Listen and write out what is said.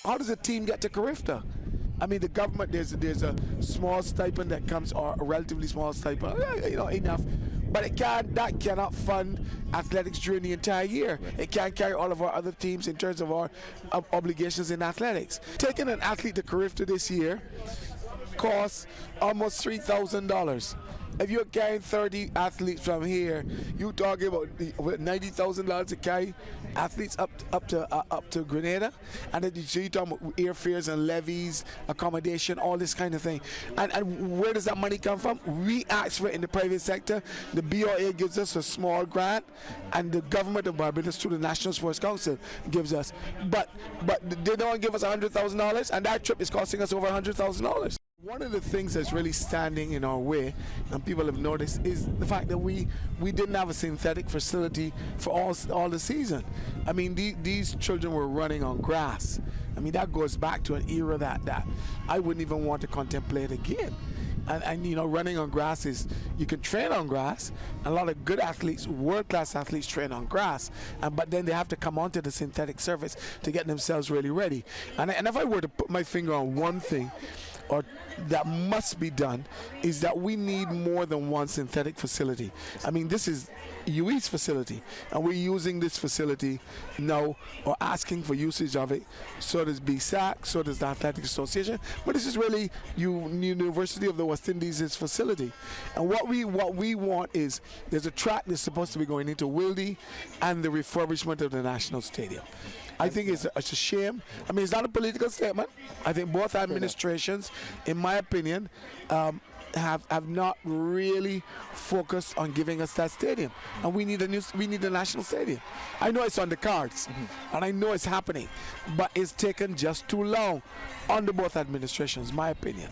how does a team get to CARIFTA? I mean, the government, there's a small stipend that comes, or a relatively small stipend, enough. But that cannot fund athletics during the entire year. It can't carry all of our other teams in terms of our obligations in athletics. Taking an athlete to CARIFTA this year costs almost $3,000. If you're carrying 30 athletes from here, you're talking about $90,000 to carry athletes up to Grenada, and then you're talking about airfares and levies, accommodation, all this kind of thing. And where does that money come from? We ask for it in the private sector. The BOA gives us a small grant, and the government of Barbados through the National Sports Council gives us. But they don't give us $100,000, and that trip is costing us over $100,000. One of the things that's really standing in our way, and people have noticed, is the fact that we didn't have a synthetic facility for all the season. I mean, these children were running on grass. I mean, that goes back to an era that I wouldn't even want to contemplate again. And running on grass is, you can train on grass. A lot of good athletes, world-class athletes, train on grass, but then they have to come onto the synthetic surface to get themselves really ready. And if I were to put my finger on one thing, or that must be done, is that we need more than one synthetic facility. I mean, this is UE's facility, and we're using this facility now, or asking for usage of it. So does BSAC, so does the Athletic Association, but this is really University of the West Indies' facility. And what we want is, there's a track that's supposed to be going into Wildy and the refurbishment of the National Stadium. I think it's a shame. I mean, it's not a political statement. I think both administrations, in my opinion, have not really focused on giving us that stadium, and we need a national stadium. I know it's on the cards, and I know it's happening, but it's taken just too long under both administrations, my opinion.